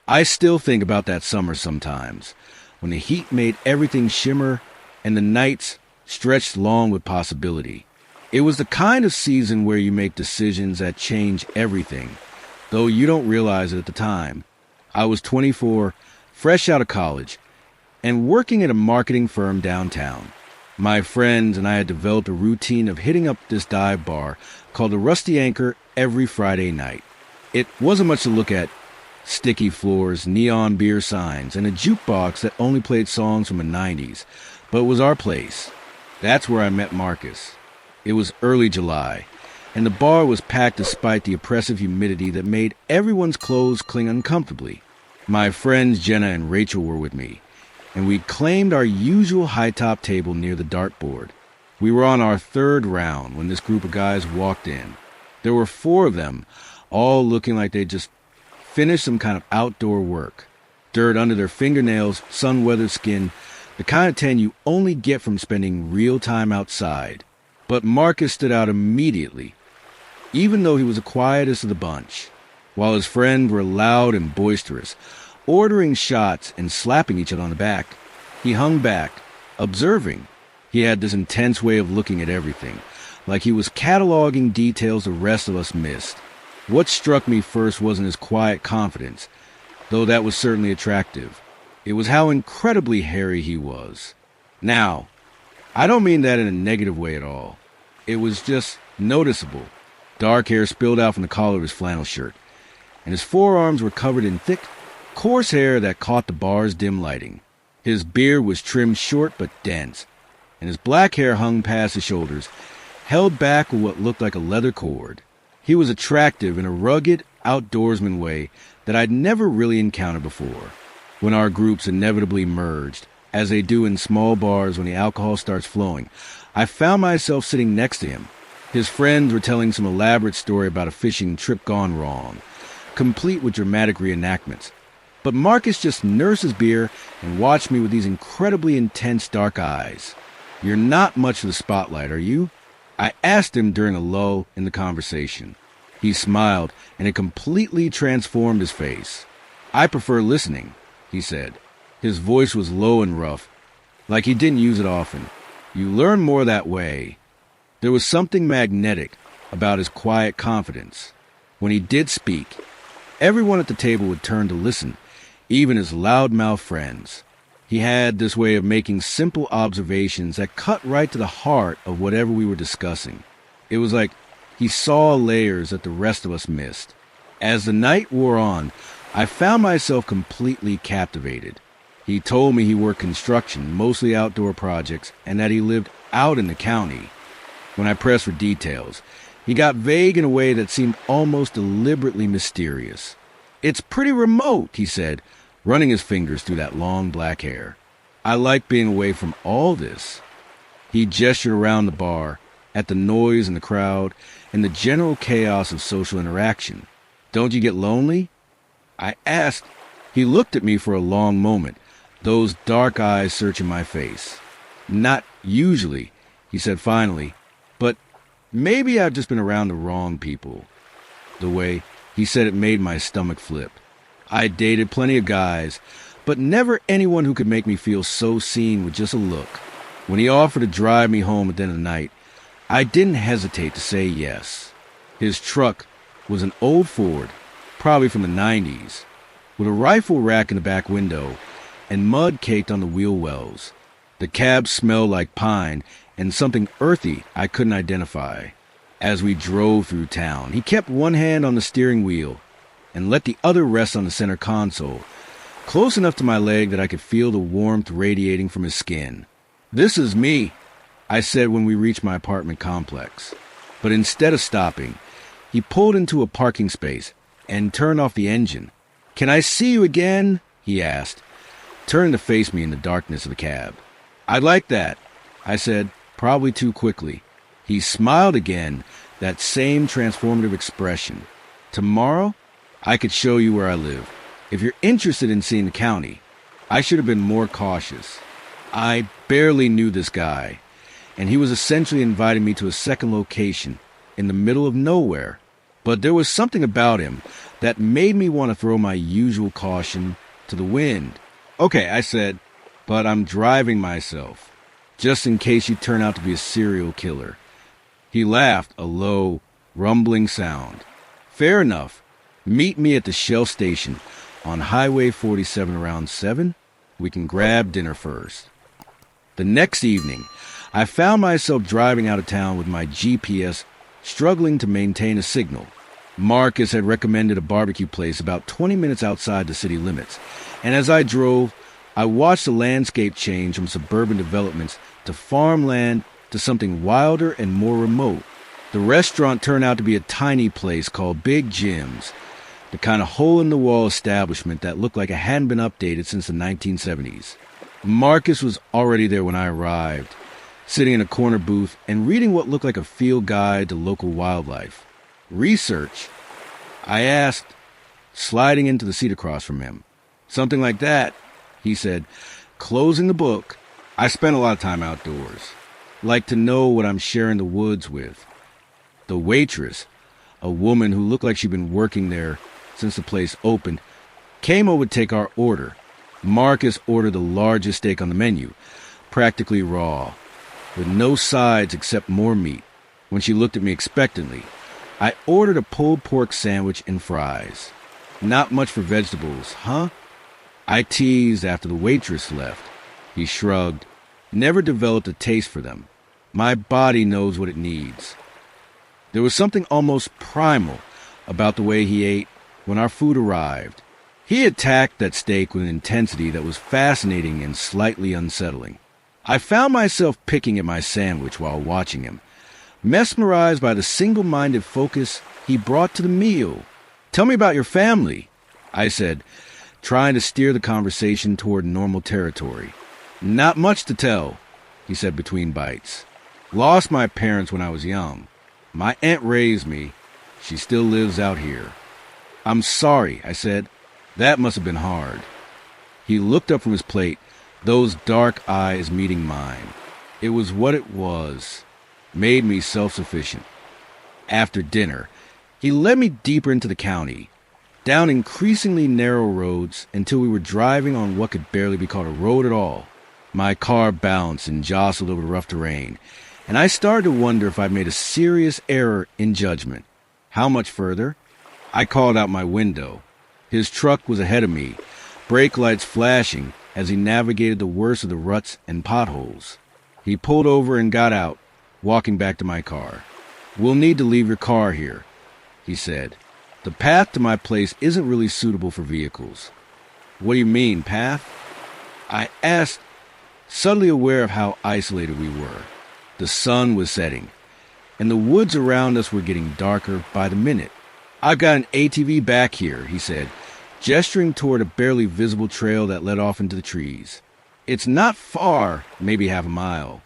I still think about that summer sometimes, when the heat made everything shimmer and the nights stretched long with possibility. It was the kind of season where you make decisions that change everything, though you don't realize it at the time. I was 24, fresh out of college, and working at a marketing firm downtown. My friends and I had developed a routine of hitting up this dive bar called the Rusty Anchor every Friday night. It wasn't much to look at: sticky floors, neon beer signs, and a jukebox that only played songs from the 90s, but it was our place. That's where I met Marcus. It was early July, and the bar was packed despite the oppressive humidity that made everyone's clothes cling uncomfortably. My friends Jenna and Rachel were with me, and we claimed our usual high-top table near the dartboard. We were on our third round when this group of guys walked in. There were 4 of them, all looking like they'd just finished some kind of outdoor work. Dirt under their fingernails, sun-weathered skin, the kind of tan you only get from spending real time outside. But Marcus stood out immediately, even though he was the quietest of the bunch, while his friends were loud and boisterous, ordering shots and slapping each other on the back. He hung back, observing. He had this intense way of looking at everything, like he was cataloging details the rest of us missed. What struck me first wasn't his quiet confidence, though that was certainly attractive. It was how incredibly hairy he was. Now, I don't mean that in a negative way at all. It was just noticeable. Dark hair spilled out from the collar of his flannel shirt, and his forearms were covered in thick, coarse hair that caught the bar's dim lighting. His beard was trimmed short but dense, and his black hair hung past his shoulders, held back with what looked like a leather cord. He was attractive in a rugged, outdoorsman way that I'd never really encountered before. When our groups inevitably merged, as they do in small bars when the alcohol starts flowing, I found myself sitting next to him. His friends were telling some elaborate story about a fishing trip gone wrong, complete with dramatic reenactments. But Marcus just nursed his beer and watched me with these incredibly intense dark eyes. "You're not much of the spotlight, are you?" I asked him during a lull in the conversation. He smiled, and it completely transformed his face. "I prefer listening," he said. His voice was low and rough, like he didn't use it often. "You learn more that way." There was something magnetic about his quiet confidence. When he did speak, everyone at the table would turn to listen, even his loudmouth friends. He had this way of making simple observations that cut right to the heart of whatever we were discussing. It was like he saw layers that the rest of us missed. As the night wore on, I found myself completely captivated. He told me he worked construction, mostly outdoor projects, and that he lived out in the county. When I pressed for details, he got vague in a way that seemed almost deliberately mysterious. "It's pretty remote," he said, running his fingers through that long black hair. "I like being away from all this." He gestured around the bar, at the noise and the crowd, and the general chaos of social interaction. "Don't you get lonely?" I asked. He looked at me for a long moment, those dark eyes searching my face. "Not usually," he said finally, "but maybe I've just been around the wrong people." The way he said it made my stomach flip. I dated plenty of guys, but never anyone who could make me feel so seen with just a look. When he offered to drive me home at the end of the night, I didn't hesitate to say yes. His truck was an old Ford, probably from the 90s, with a rifle rack in the back window and mud caked on the wheel wells. The cab smelled like pine and something earthy I couldn't identify. As we drove through town, he kept one hand on the steering wheel and let the other rest on the center console, close enough to my leg that I could feel the warmth radiating from his skin. "This is me," I said when we reached my apartment complex. But instead of stopping, he pulled into a parking space and turned off the engine. "Can I see you again?" he asked, turning to face me in the darkness of the cab. "I'd like that," I said, probably too quickly. He smiled again, that same transformative expression. "Tomorrow, I could show you where I live, if you're interested in seeing the county." I should have been more cautious. I barely knew this guy, and he was essentially inviting me to a second location in the middle of nowhere. But there was something about him, that made me want to throw my usual caution to the wind. "Okay," I said, "but I'm driving myself, just in case you turn out to be a serial killer." He laughed, a low, rumbling sound. "Fair enough. Meet me at the Shell station on Highway 47 around 7. We can grab dinner first." The next evening, I found myself driving out of town with my GPS struggling to maintain a signal. Marcus had recommended a barbecue place about 20 minutes outside the city limits, and as I drove, I watched the landscape change from suburban developments to farmland to something wilder and more remote. The restaurant turned out to be a tiny place called Big Jim's, the kind of hole-in-the-wall establishment that looked like it hadn't been updated since the 1970s. Marcus was already there when I arrived, sitting in a corner booth and reading what looked like a field guide to local wildlife. "Research?" I asked, sliding into the seat across from him. "Something like that," he said, closing the book. "I spent a lot of time outdoors. Like to know what I'm sharing the woods with." The waitress, a woman who looked like she'd been working there since the place opened, came over to take our order. Marcus ordered the largest steak on the menu, practically raw, with no sides except more meat. When she looked at me expectantly, I ordered a pulled pork sandwich and fries. "Not much for vegetables, huh?" I teased after the waitress left. He shrugged. "Never developed a taste for them. My body knows what it needs." There was something almost primal about the way he ate when our food arrived. He attacked that steak with an intensity that was fascinating and slightly unsettling. I found myself picking at my sandwich while watching him, mesmerized by the single-minded focus he brought to the meal. "Tell me about your family," I said, trying to steer the conversation toward normal territory. "Not much to tell," he said between bites. "Lost my parents when I was young. My aunt raised me. She still lives out here." "I'm sorry," I said. "That must have been hard." He looked up from his plate, those dark eyes meeting mine. It was what it was. Made me self-sufficient. After dinner, he led me deeper into the county, down increasingly narrow roads until we were driving on what could barely be called a road at all. My car bounced and jostled over the rough terrain, and I started to wonder if I'd made a serious error in judgment. "How much further?" I called out my window. His truck was ahead of me, brake lights flashing as he navigated the worst of the ruts and potholes. He pulled over and got out, walking back to my car. "We'll need to leave your car here," he said. "The path to my place isn't really suitable for vehicles." "What do you mean, path?" I asked, suddenly aware of how isolated we were. The sun was setting, and the woods around us were getting darker by the minute. "I've got an ATV back here," he said, gesturing toward a barely visible trail that led off into the trees. "It's not far, maybe half a mile."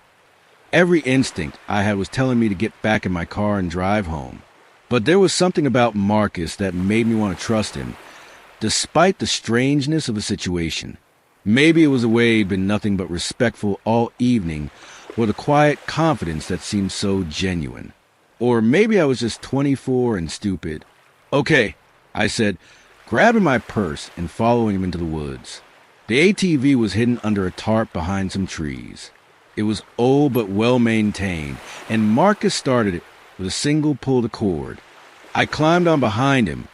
Every instinct I had was telling me to get back in my car and drive home. But there was something about Marcus that made me want to trust him, despite the strangeness of the situation. Maybe it was the way he'd been nothing but respectful all evening, or the quiet confidence that seemed so genuine. Or maybe I was just 24 and stupid. "Okay," I said, grabbing my purse and following him into the woods. The ATV was hidden under a tarp behind some trees. It was old but well-maintained, and Marcus started it with a single pull of the cord. I climbed on behind him,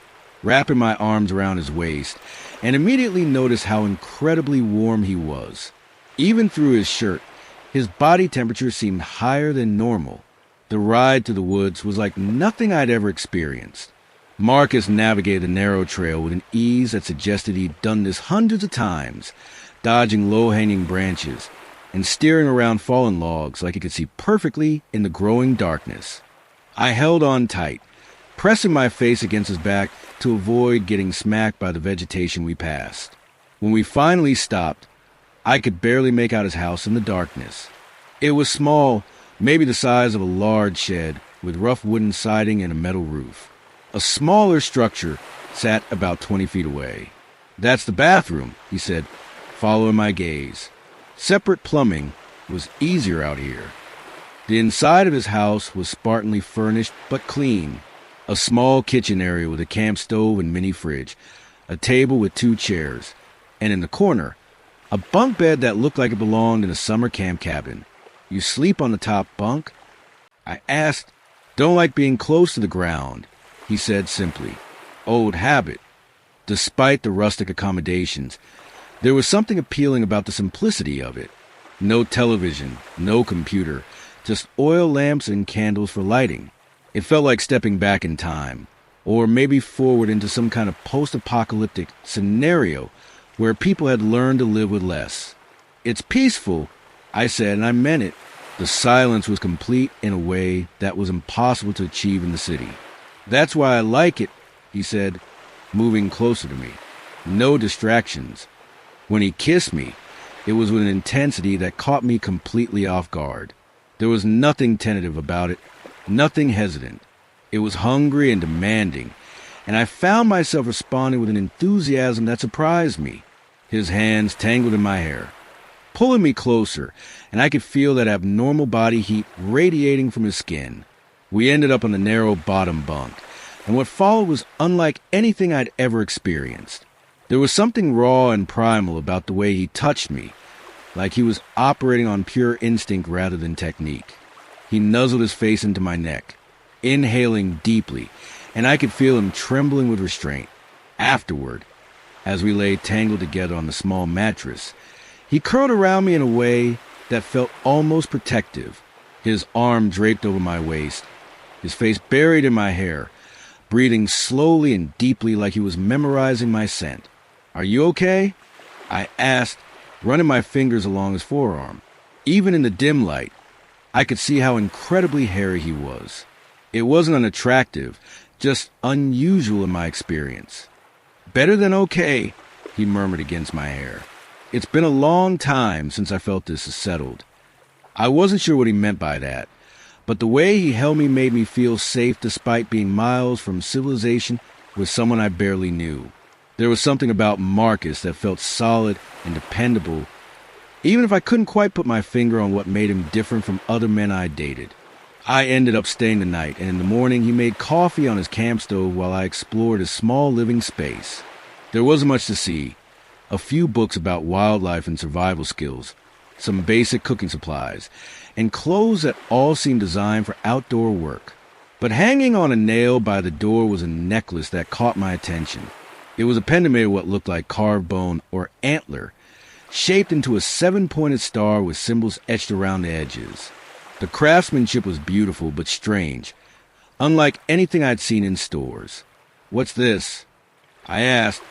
wrapping my arms around his waist, and immediately noticed how incredibly warm he was. Even through his shirt, his body temperature seemed higher than normal. The ride to the woods was like nothing I'd ever experienced. Marcus navigated the narrow trail with an ease that suggested he'd done this hundreds of times, dodging low-hanging branches and steering around fallen logs like he could see perfectly in the growing darkness. I held on tight, pressing my face against his back to avoid getting smacked by the vegetation we passed. When we finally stopped, I could barely make out his house in the darkness. It was small, maybe the size of a large shed, with rough wooden siding and a metal roof. A smaller structure sat about 20 feet away. "That's the bathroom," he said, following my gaze. Separate plumbing was easier out here. The inside of his house was spartanly furnished but clean. A small kitchen area with a camp stove and mini fridge, a table with 2 chairs, and in the corner, a bunk bed that looked like it belonged in a summer camp cabin. You sleep on the top bunk? I asked. Don't like being close to the ground, he said simply. Old habit. Despite the rustic accommodations, there was something appealing about the simplicity of it. No television, no computer, just oil lamps and candles for lighting. It felt like stepping back in time, or maybe forward into some kind of post-apocalyptic scenario where people had learned to live with less. It's peaceful, I said, and I meant it. The silence was complete in a way that was impossible to achieve in the city. That's why I like it, he said, moving closer to me. No distractions. When he kissed me, it was with an intensity that caught me completely off guard. There was nothing tentative about it, nothing hesitant. It was hungry and demanding, and I found myself responding with an enthusiasm that surprised me. His hands tangled in my hair, pulling me closer, and I could feel that abnormal body heat radiating from his skin. We ended up on the narrow bottom bunk, and what followed was unlike anything I'd ever experienced. There was something raw and primal about the way he touched me, like he was operating on pure instinct rather than technique. He nuzzled his face into my neck, inhaling deeply, and I could feel him trembling with restraint. Afterward, as we lay tangled together on the small mattress, he curled around me in a way that felt almost protective, his arm draped over my waist, his face buried in my hair, breathing slowly and deeply like he was memorizing my scent. Are you okay? I asked, running my fingers along his forearm. Even in the dim light, I could see how incredibly hairy he was. It wasn't unattractive, just unusual in my experience. Better than okay, he murmured against my hair. It's been a long time since I felt this settled. I wasn't sure what he meant by that, but the way he held me made me feel safe despite being miles from civilization with someone I barely knew. There was something about Marcus that felt solid and dependable, even if I couldn't quite put my finger on what made him different from other men I dated. I ended up staying the night, and in the morning he made coffee on his camp stove while I explored his small living space. There wasn't much to see. A few books about wildlife and survival skills, some basic cooking supplies, and clothes that all seemed designed for outdoor work. But hanging on a nail by the door was a necklace that caught my attention. It was a pendant made of what looked like carved bone or antler, shaped into a 7-pointed star with symbols etched around the edges. The craftsmanship was beautiful but strange, unlike anything I'd seen in stores. "What's this?" I asked,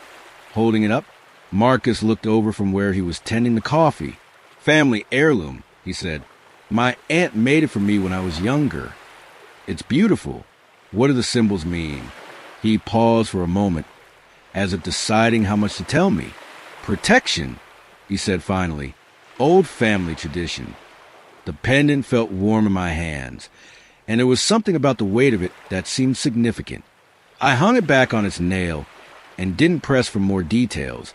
holding it up. Marcus looked over from where he was tending the coffee. "Family heirloom," he said. "My aunt made it for me when I was younger. It's beautiful. What do the symbols mean?" He paused for a moment, as if deciding how much to tell me. "Protection," he said finally. "Old family tradition." The pendant felt warm in my hands, and there was something about the weight of it that seemed significant. I hung it back on its nail and didn't press for more details,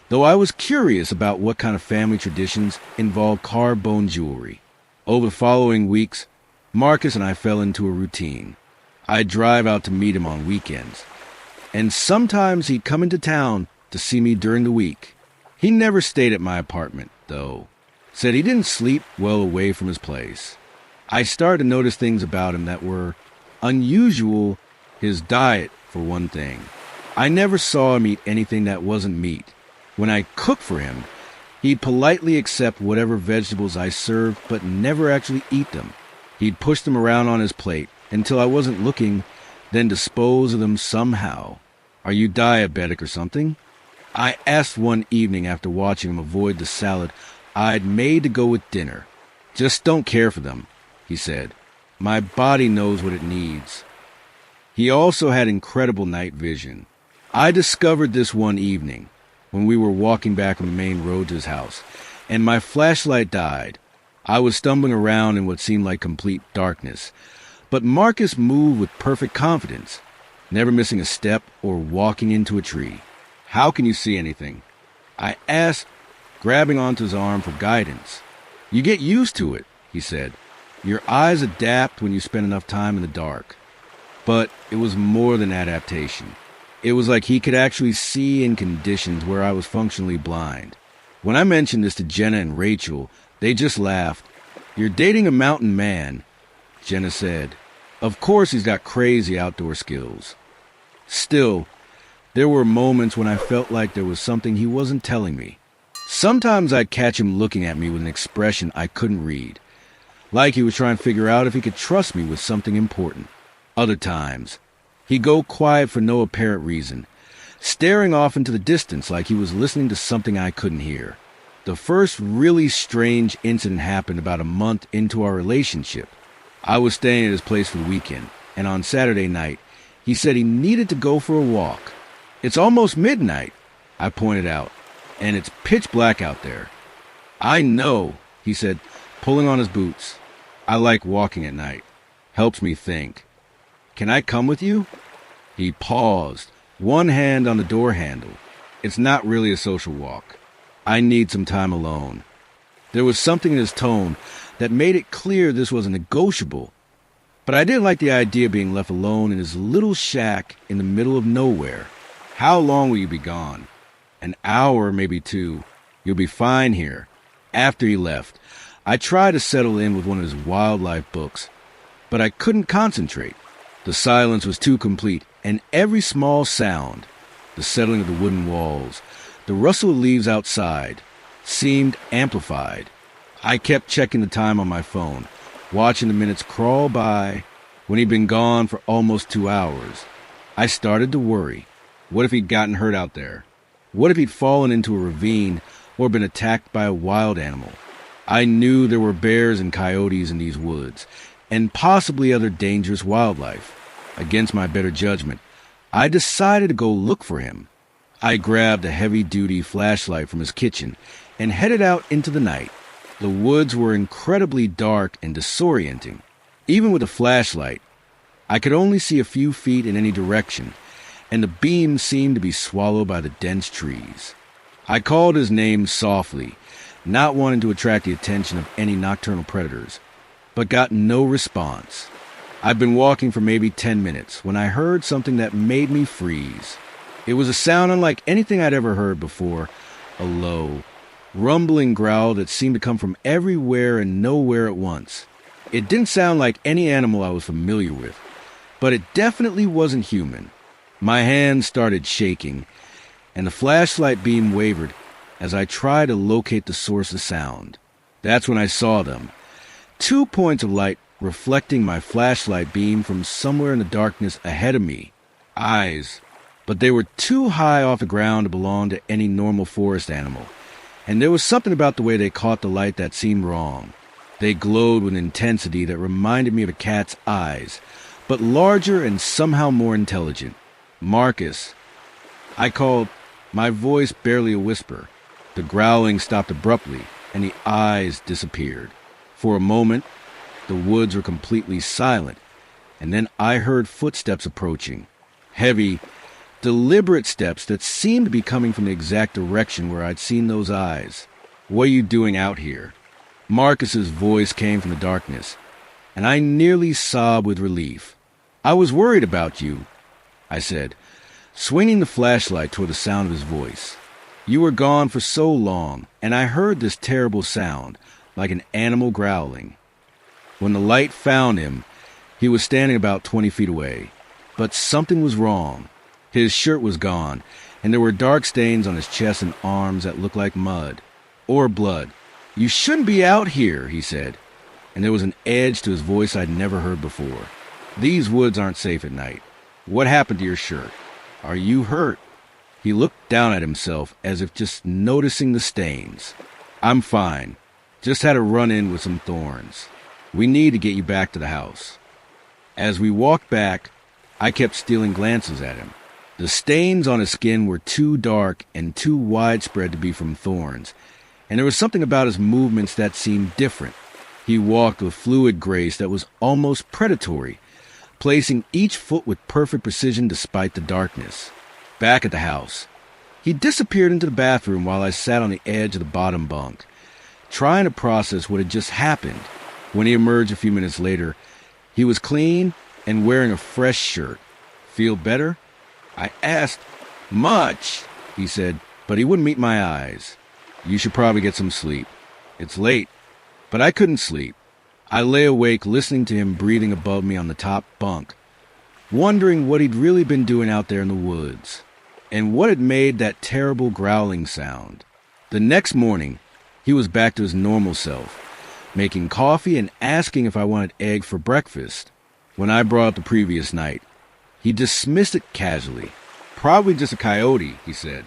though I was curious about what kind of family traditions involved carved bone jewelry. Over the following weeks, Marcus and I fell into a routine. I'd drive out to meet him on weekends, and sometimes he'd come into town to see me during the week. He never stayed at my apartment, though. Said he didn't sleep well away from his place. I started to notice things about him that were unusual. His diet, for one thing. I never saw him eat anything that wasn't meat. When I cooked for him, he'd politely accept whatever vegetables I served, but never actually eat them. He'd push them around on his plate until I wasn't looking, then dispose of them somehow. "Are you diabetic or something?" I asked one evening after watching him avoid the salad I'd made to go with dinner. "Just don't care for them," he said. "My body knows what it needs." He also had incredible night vision. I discovered this one evening when we were walking back on the main road to his house, and my flashlight died. I was stumbling around in what seemed like complete darkness, but Marcus moved with perfect confidence, never missing a step or walking into a tree. "How can you see anything?" I asked, grabbing onto his arm for guidance. "You get used to it," he said. "Your eyes adapt when you spend enough time in the dark." But it was more than adaptation. It was like he could actually see in conditions where I was functionally blind. When I mentioned this to Jenna and Rachel, they just laughed. "You're dating a mountain man," Jenna said. "Of course he's got crazy outdoor skills." Still, there were moments when I felt like there was something he wasn't telling me. Sometimes I'd catch him looking at me with an expression I couldn't read, like he was trying to figure out if he could trust me with something important. Other times, he'd go quiet for no apparent reason, staring off into the distance like he was listening to something I couldn't hear. The first really strange incident happened about a month into our relationship. I was staying at his place for the weekend, and on Saturday night, he said he needed to go for a walk. "It's almost midnight," I pointed out, "and it's pitch black out there." "I know," he said, pulling on his boots. "I like walking at night. Helps me think. Can I come with you?" He paused, one hand on the door handle. "It's not really a social walk. I need some time alone." There was something in his tone that made it clear this wasn't negotiable, but I didn't like the idea of being left alone in his little shack in the middle of nowhere. "How long will you be gone?" "An hour, maybe 2. You'll be fine here." After he left, I tried to settle in with one of his wildlife books, but I couldn't concentrate. The silence was too complete, and every small sound, the settling of the wooden walls, the rustle of leaves outside, seemed amplified. I kept checking the time on my phone, watching the minutes crawl by. When he'd been gone for almost 2 hours, I started to worry. What if he'd gotten hurt out there? What if he'd fallen into a ravine or been attacked by a wild animal? I knew there were bears and coyotes in these woods, and possibly other dangerous wildlife. Against my better judgment, I decided to go look for him. I grabbed a heavy-duty flashlight from his kitchen and headed out into the night. The woods were incredibly dark and disorienting. Even with a flashlight, I could only see a few feet in any direction, and the beam seemed to be swallowed by the dense trees. I called his name softly, not wanting to attract the attention of any nocturnal predators, but got no response. I'd been walking for maybe 10 minutes when I heard something that made me freeze. It was a sound unlike anything I'd ever heard before, a low, rumbling growl that seemed to come from everywhere and nowhere at once. It didn't sound like any animal I was familiar with, but it definitely wasn't human. My hands started shaking, and the flashlight beam wavered as I tried to locate the source of sound. That's when I saw them. 2 points of light reflecting my flashlight beam from somewhere in the darkness ahead of me. Eyes, but they were too high off the ground to belong to any normal forest animal, and there was something about the way they caught the light that seemed wrong. They glowed with intensity that reminded me of a cat's eyes, but larger and somehow more intelligent. "Marcus," I called, my voice barely a whisper. The growling stopped abruptly, and the eyes disappeared. For a moment, the woods were completely silent, and then I heard footsteps approaching. Heavy, deliberate steps that seemed to be coming from the exact direction where I'd seen those eyes. "What are you doing out here?" Marcus's voice came from the darkness, and I nearly sobbed with relief. "I was worried about you," I said, swinging the flashlight toward the sound of his voice. "You were gone for so long, and I heard this terrible sound, like an animal growling." When the light found him, he was standing about 20 feet away. But something was wrong. His shirt was gone, and there were dark stains on his chest and arms that looked like mud. Or blood. "You shouldn't be out here," he said, and there was an edge to his voice I'd never heard before. "These woods aren't safe at night. What happened to your shirt? Are you hurt?" He looked down at himself as if just noticing the stains. "I'm fine. Just had a run-in with some thorns. We need to get you back to the house." As we walked back, I kept stealing glances at him. The stains on his skin were too dark and too widespread to be from thorns, and there was something about his movements that seemed different. He walked with fluid grace that was almost predatory, placing each foot with perfect precision despite the darkness. Back at the house, he disappeared into the bathroom while I sat on the edge of the bottom bunk, trying to process what had just happened. When he emerged a few minutes later, he was clean and wearing a fresh shirt. Feel better? I asked. Much, he said, but he wouldn't meet my eyes. You should probably get some sleep. It's late. But I couldn't sleep. I lay awake listening to him breathing above me on the top bunk, wondering what he'd really been doing out there in the woods, and what had made that terrible growling sound. The next morning, he was back to his normal self, making coffee and asking if I wanted egg for breakfast. When I brought up the previous night, he dismissed it casually. Probably just a coyote, he said.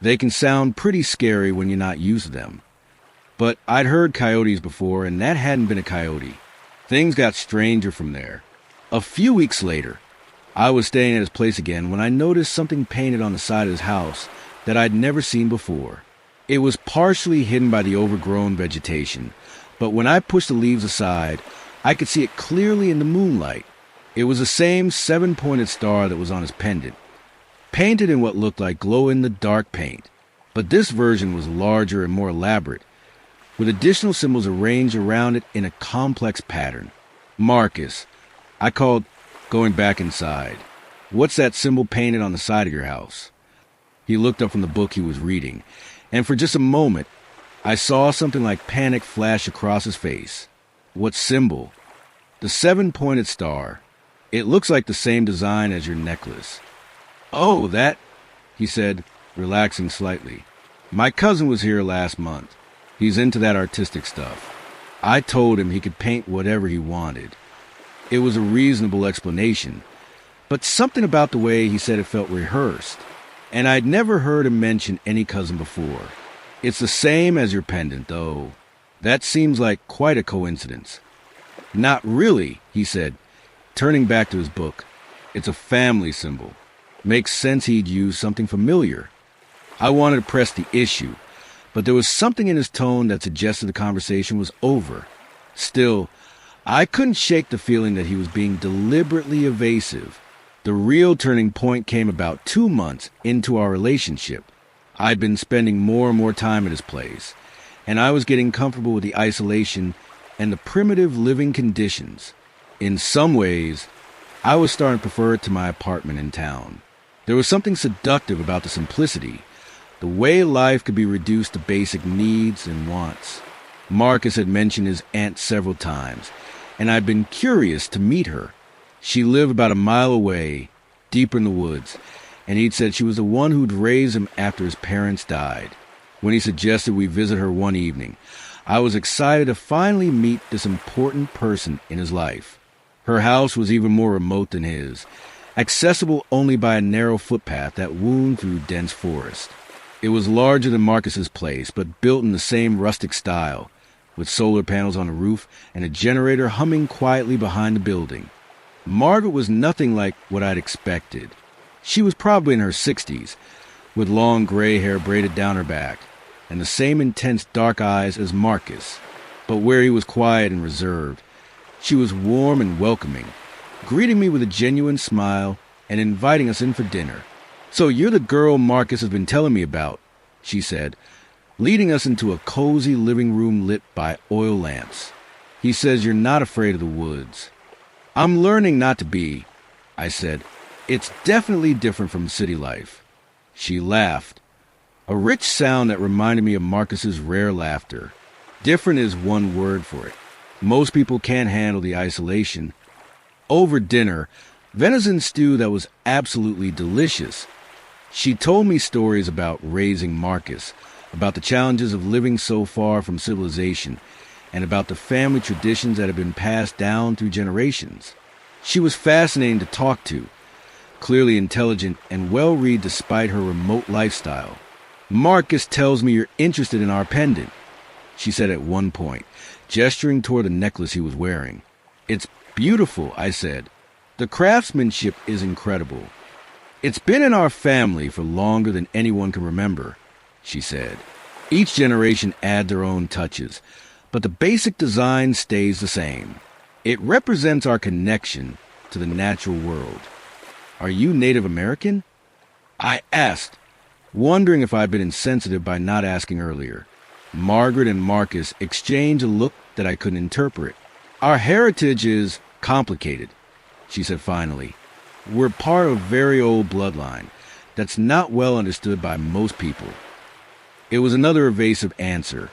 They can sound pretty scary when you're not used to them. But I'd heard coyotes before, and that hadn't been a coyote. Things got stranger from there. A few weeks later, I was staying at his place again when I noticed something painted on the side of his house that I'd never seen before. It was partially hidden by the overgrown vegetation, but when I pushed the leaves aside, I could see it clearly in the moonlight. It was the same 7-pointed star that was on his pendant, painted in what looked like glow-in-the-dark paint. But this version was larger and more elaborate, with additional symbols arranged around it in a complex pattern. Marcus, I called, going back inside. What's that symbol painted on the side of your house? He looked up from the book he was reading, and for just a moment, I saw something like panic flash across his face. What symbol? The 7-pointed star. It looks like the same design as your necklace. Oh, that, he said, relaxing slightly. My cousin was here last month. He's into that artistic stuff. I told him he could paint whatever he wanted. It was a reasonable explanation, but something about the way he said it felt rehearsed, and I'd never heard him mention any cousin before. It's the same as your pendant, though. That seems like quite a coincidence. Not really, he said, turning back to his book. It's a family symbol. Makes sense he'd use something familiar. I wanted to press the issue, but there was something in his tone that suggested the conversation was over. Still, I couldn't shake the feeling that he was being deliberately evasive. The real turning point came about 2 months into our relationship. I'd been spending more and more time at his place, and I was getting comfortable with the isolation and the primitive living conditions. In some ways, I was starting to prefer it to my apartment in town. There was something seductive about the simplicity, the way life could be reduced to basic needs and wants. Marcus had mentioned his aunt several times, and I'd been curious to meet her. She lived about a mile away, deeper in the woods, and he'd said she was the one who'd raised him after his parents died. When he suggested we visit her one evening, I was excited to finally meet this important person in his life. Her house was even more remote than his, accessible only by a narrow footpath that wound through dense forest. It was larger than Marcus's place, but built in the same rustic style, with solar panels on the roof and a generator humming quietly behind the building. Margaret was nothing like what I'd expected. She was probably in her 60s, with long gray hair braided down her back, and the same intense dark eyes as Marcus. But where he was quiet and reserved, she was warm and welcoming, greeting me with a genuine smile and inviting us in for dinner. "So you're the girl Marcus has been telling me about," she said, leading us into a cozy living room lit by oil lamps. "He says you're not afraid of the woods." "I'm learning not to be," I said. "It's definitely different from city life." She laughed, a rich sound that reminded me of Marcus's rare laughter. Different is one word for it. Most people can't handle the isolation. Over dinner, venison stew that was absolutely delicious. She told me stories about raising Marcus, about the challenges of living so far from civilization, and about the family traditions that have been passed down through generations. She was fascinating to talk to, clearly intelligent and well-read despite her remote lifestyle. "Marcus tells me you're interested in our pendant," she said at one point, gesturing toward the necklace he was wearing. "It's beautiful," I said. "The craftsmanship is incredible." "It's been in our family for longer than anyone can remember," she said. "Each generation adds their own touches, but the basic design stays the same. It represents our connection to the natural world." "Are you Native American?" I asked, wondering if I'd been insensitive by not asking earlier. Margaret and Marcus exchanged a look that I couldn't interpret. "Our heritage is complicated," she said finally. We're part of a very old bloodline that's not well understood by most people. It was another evasive answer,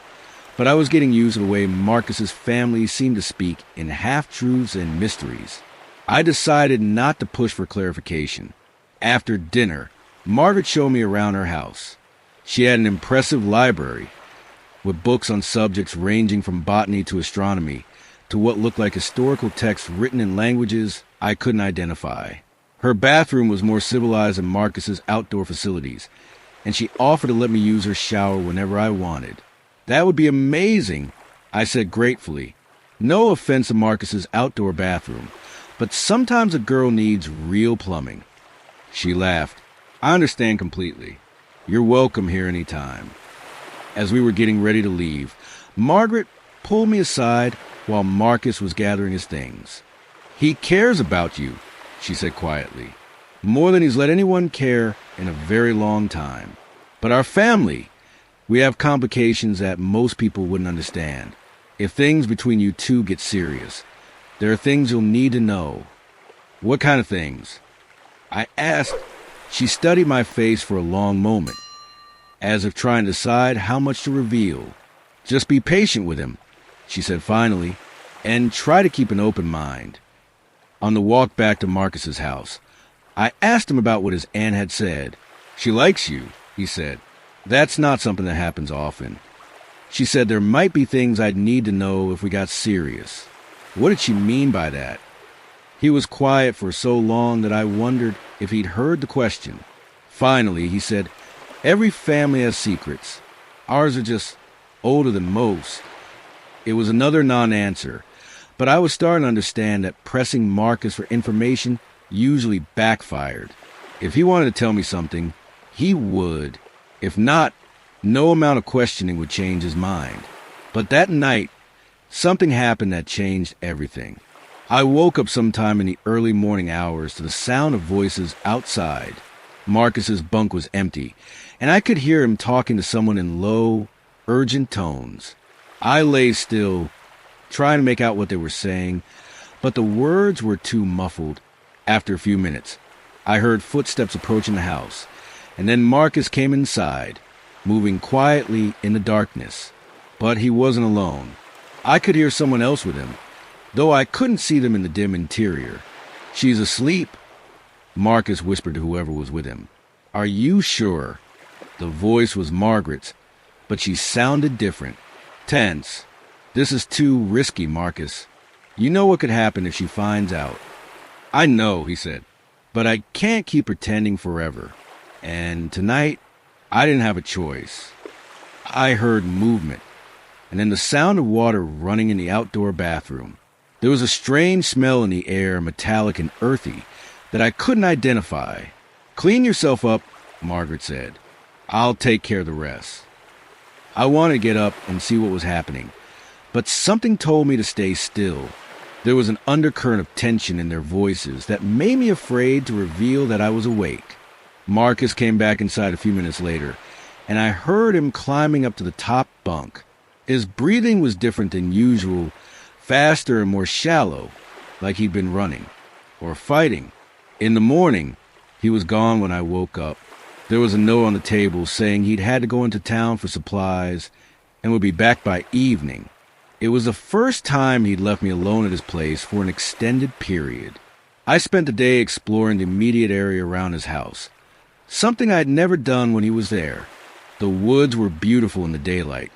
but I was getting used to the way Marcus's family seemed to speak in half-truths and mysteries. I decided not to push for clarification. After dinner, Margaret showed me around her house. She had an impressive library with books on subjects ranging from botany to astronomy to what looked like historical texts written in languages I couldn't identify. Her bathroom was more civilized than Marcus's outdoor facilities, and she offered to let me use her shower whenever I wanted. That would be amazing, I said gratefully. No offense to Marcus's outdoor bathroom, but sometimes a girl needs real plumbing. She laughed. I understand completely. You're welcome here anytime. As we were getting ready to leave, Margaret pulled me aside while Marcus was gathering his things. He cares about you, she said quietly, more than he's let anyone care in a very long time. But our family, we have complications that most people wouldn't understand. If things between you two get serious, there are things you'll need to know. What kind of things? I asked. She studied my face for a long moment, as if trying to decide how much to reveal. Just be patient with him, she said finally, and try to keep an open mind. On the walk back to Marcus's house, I asked him about what his aunt had said. She likes you, he said. That's not something that happens often. She said there might be things I'd need to know if we got serious. What did she mean by that? He was quiet for so long that I wondered if he'd heard the question. Finally, he said, every family has secrets. Ours are just older than most. It was another non-answer, but I was starting to understand that pressing Marcus for information usually backfired. If he wanted to tell me something, he would. If not, no amount of questioning would change his mind. But that night, something happened that changed everything. I woke up sometime in the early morning hours to the sound of voices outside. Marcus's bunk was empty, and I could hear him talking to someone in low, urgent tones. I lay still, trying to make out what they were saying, but the words were too muffled. After a few minutes, I heard footsteps approaching the house, and then Marcus came inside, moving quietly in the darkness. But he wasn't alone. I could hear someone else with him, though I couldn't see them in the dim interior. She's asleep, Marcus whispered to whoever was with him. Are you sure? The voice was Margaret's, but she sounded different. Tense. This is too risky, Marcus. You know what could happen if she finds out. I know, he said, but I can't keep pretending forever. And tonight, I didn't have a choice. I heard movement, and then the sound of water running in the outdoor bathroom. There was a strange smell in the air, metallic and earthy, that I couldn't identify. Clean yourself up, Margaret said. I'll take care of the rest. I wanted to get up and see what was happening, but something told me to stay still. There was an undercurrent of tension in their voices that made me afraid to reveal that I was awake. Marcus came back inside a few minutes later, and I heard him climbing up to the top bunk. His breathing was different than usual, faster and more shallow, like he'd been running or fighting. In the morning, he was gone when I woke up. There was a note on the table saying he'd had to go into town for supplies and would be back by evening. It was the first time he'd left me alone at his place for an extended period. I spent the day exploring the immediate area around his house, something I'd never done when he was there. The woods were beautiful in the daylight,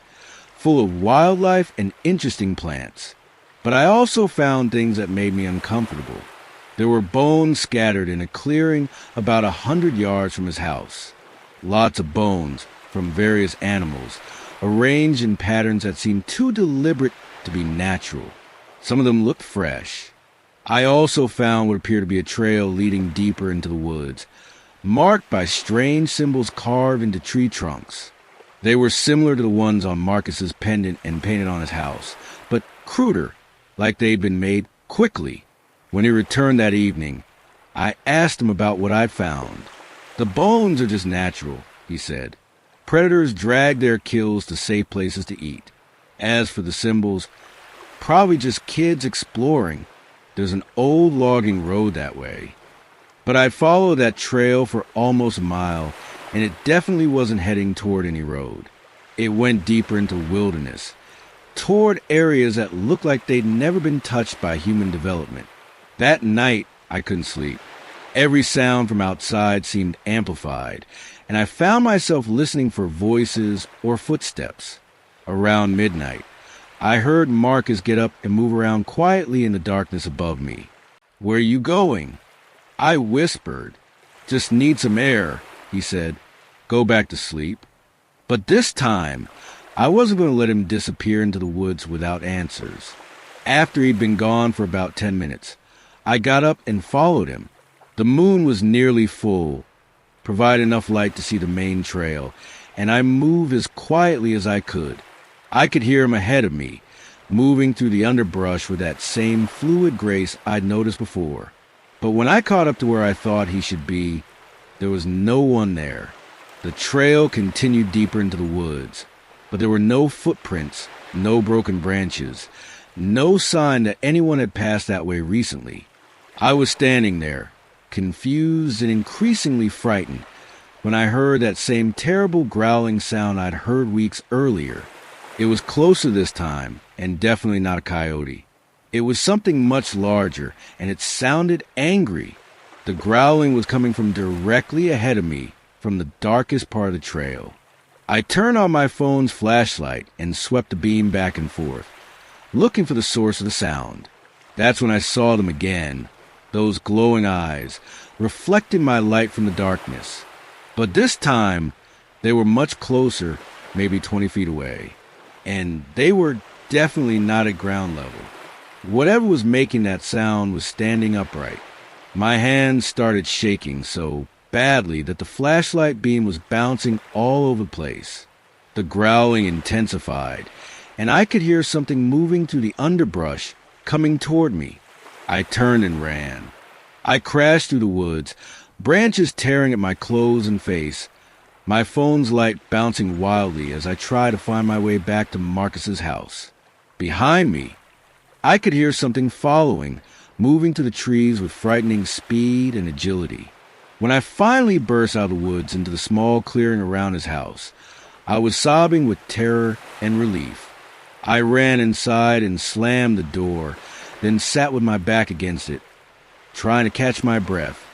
full of wildlife and interesting plants. But I also found things that made me uncomfortable. There were bones scattered in a clearing about 100 yards from his house. Lots of bones from various animals, arranged in patterns that seemed too deliberate to be natural. Some of them looked fresh. I also found what appeared to be a trail leading deeper into the woods, marked by strange symbols carved into tree trunks. They were similar to the ones on Marcus's pendant and painted on his house, but cruder, like they'd been made quickly. When he returned that evening, I asked him about what I'd found. The bones are just natural, he said. Predators drag their kills to safe places to eat. As for the symbols, probably just kids exploring. There's an old logging road that way. But I'd followed that trail for almost a mile, and it definitely wasn't heading toward any road. It went deeper into wilderness, toward areas that looked like they'd never been touched by human development. That night, I couldn't sleep. Every sound from outside seemed amplified, and I found myself listening for voices or footsteps. Around midnight, I heard Marcus get up and move around quietly in the darkness above me. "Where are you going?" I whispered. "Just need some air," he said. "Go back to sleep." But this time, I wasn't going to let him disappear into the woods without answers. After he'd been gone for about 10 minutes, I got up and followed him. The moon was nearly full, provided enough light to see the main trail, and I moved as quietly as I could. I could hear him ahead of me, moving through the underbrush with that same fluid grace I'd noticed before. But when I caught up to where I thought he should be, there was no one there. The trail continued deeper into the woods, but there were no footprints, no broken branches, no sign that anyone had passed that way recently. I was standing there, confused and increasingly frightened, when I heard that same terrible growling sound I'd heard weeks earlier. It was closer this time, and definitely not a coyote. It was something much larger, and it sounded angry. The growling was coming from directly ahead of me, from the darkest part of the trail. I turned on my phone's flashlight and swept the beam back and forth, looking for the source of the sound. That's when I saw them again, those glowing eyes, reflecting my light from the darkness. But this time, they were much closer, maybe 20 feet away, and they were definitely not at ground level. Whatever was making that sound was standing upright. My hands started shaking so badly that the flashlight beam was bouncing all over the place. The growling intensified, and I could hear something moving through the underbrush, coming toward me. I turned and ran. I crashed through the woods, branches tearing at my clothes and face, my phone's light bouncing wildly as I tried to find my way back to Marcus's house. Behind me, I could hear something following, moving to the trees with frightening speed and agility. When I finally burst out of the woods into the small clearing around his house, I was sobbing with terror and relief. I ran inside and slammed the door, then sat with my back against it, trying to catch my breath.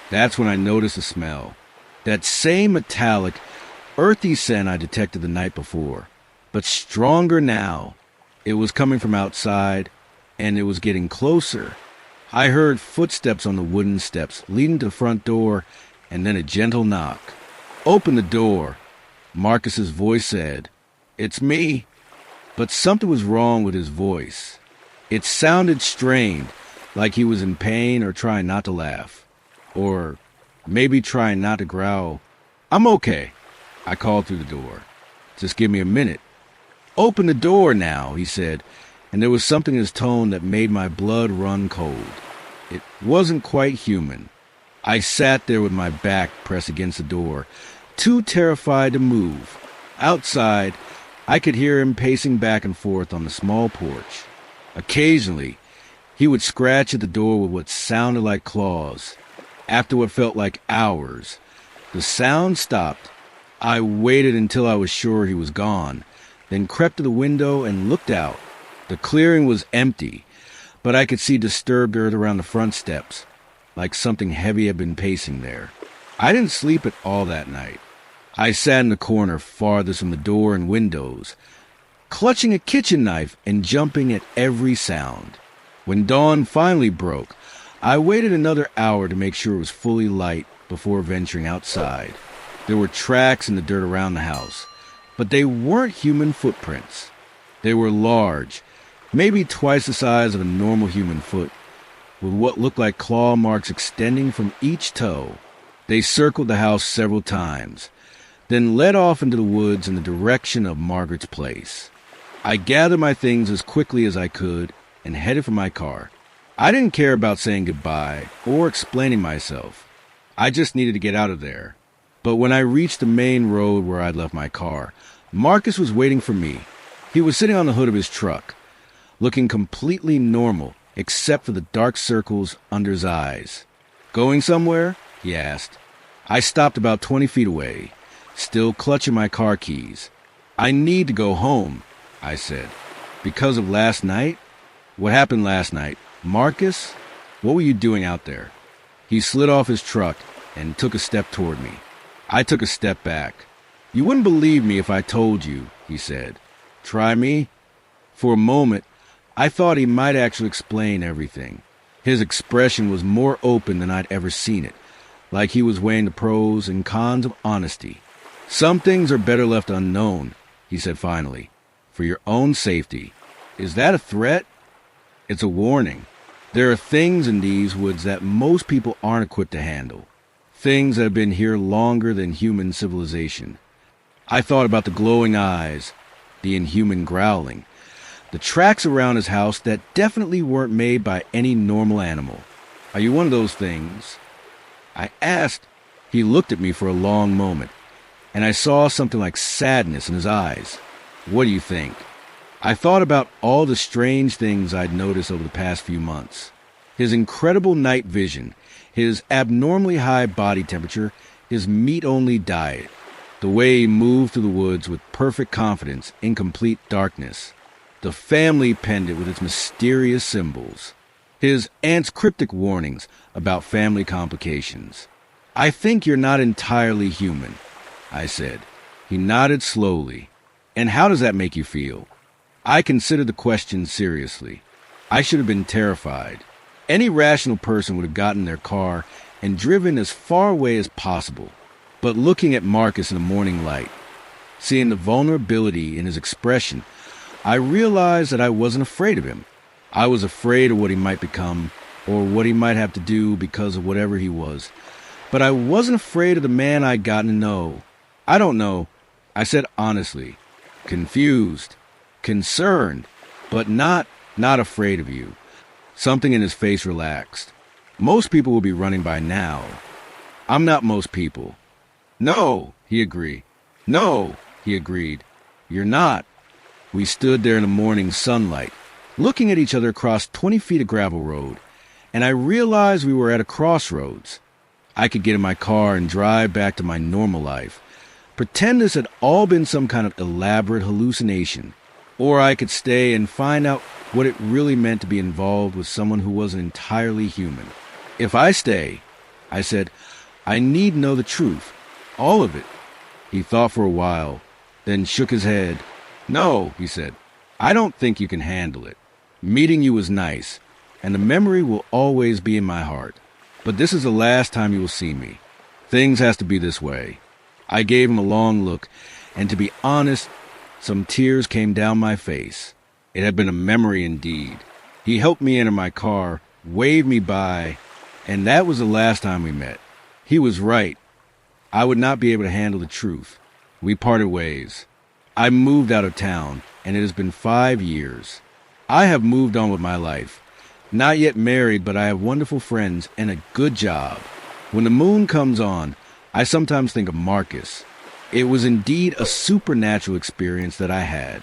That's when I noticed a smell. That same metallic, earthy scent I detected the night before, but stronger now. It was coming from outside, and it was getting closer. I heard footsteps on the wooden steps leading to the front door, and then a gentle knock. "Open the door," Marcus's voice said. "It's me." But something was wrong with his voice. It sounded strained, like he was in pain or trying not to laugh. Or maybe trying not to growl. "I'm okay," I called through the door. "Just give me a minute." "Open the door now," he said, and there was something in his tone that made my blood run cold. It wasn't quite human. I sat there with my back pressed against the door, too terrified to move. Outside, I could hear him pacing back and forth on the small porch. Occasionally, he would scratch at the door with what sounded like claws. After what felt like hours, the sound stopped. I waited until I was sure he was gone, then crept to the window and looked out. The clearing was empty, but I could see disturbed earth around the front steps, like something heavy had been pacing there. I didn't sleep at all that night. I sat in the corner farthest from the door and windows, clutching a kitchen knife and jumping at every sound. When dawn finally broke, I waited another hour to make sure it was fully light before venturing outside. There were tracks in the dirt around the house, but they weren't human footprints. They were large, maybe twice the size of a normal human foot, with what looked like claw marks extending from each toe. They circled the house several times, then led off into the woods in the direction of Margaret's place. I gathered my things as quickly as I could and headed for my car. I didn't care about saying goodbye or explaining myself. I just needed to get out of there. But when I reached the main road where I'd left my car, Marcus was waiting for me. He was sitting on the hood of his truck, looking completely normal, except for the dark circles under his eyes. "Going somewhere?" he asked. I stopped about 20 feet away, still clutching my car keys. "I need to go home," I said. "Because of last night?" "What happened last night? Marcus? What were you doing out there?" He slid off his truck and took a step toward me. I took a step back. "You wouldn't believe me if I told you," he said. "Try me?" For a moment, I thought he might actually explain everything. His expression was more open than I'd ever seen it, like he was weighing the pros and cons of honesty. "Some things are better left unknown," he said finally, "for your own safety." "Is that a threat?" "It's a warning. There are things in these woods that most people aren't equipped to handle. Things that have been here longer than human civilization." I thought about the glowing eyes, the inhuman growling, the tracks around his house that definitely weren't made by any normal animal. "Are you one of those things?" I asked. He looked at me for a long moment, and I saw something like sadness in his eyes. "What do you think?" I thought about all the strange things I'd noticed over the past few months. His incredible night vision, his abnormally high body temperature, his meat-only diet, the way he moved through the woods with perfect confidence in complete darkness, the family pendant with its mysterious symbols, his aunt's cryptic warnings about family complications. "I think you're not entirely human," I said. He nodded slowly. "And how does that make you feel?" I considered the question seriously. I should have been terrified. Any rational person would have gotten in their car and driven as far away as possible. But looking at Marcus in the morning light, seeing the vulnerability in his expression, I realized that I wasn't afraid of him. I was afraid of what he might become, or what he might have to do because of whatever he was. But I wasn't afraid of the man I'd gotten to know. "I don't know," I said honestly. "Confused, concerned, but not afraid of you." Something in his face relaxed. "Most people will be running by now." "I'm not most people." "No," he agreed. "No," he agreed. "You're not." We stood there in the morning sunlight, looking at each other across 20 feet of gravel road, and I realized we were at a crossroads. I could get in my car and drive back to my normal life, pretend this had all been some kind of elaborate hallucination, or I could stay and find out what it really meant to be involved with someone who wasn't entirely human. "If I stay," I said, "I need to know the truth, all of it." He thought for a while, then shook his head. "No," he said, "I don't think you can handle it. Meeting you was nice, and the memory will always be in my heart. But this is the last time you will see me. Things has to be this way." I gave him a long look, and to be honest, some tears came down my face. It had been a memory indeed. He helped me enter my car, waved me by, and that was the last time we met. He was right. I would not be able to handle the truth. We parted ways. I moved out of town, and it has been 5 years. I have moved on with my life. Not yet married, but I have wonderful friends and a good job. When the moon comes on, I sometimes think of Marcus. It was indeed a supernatural experience that I had.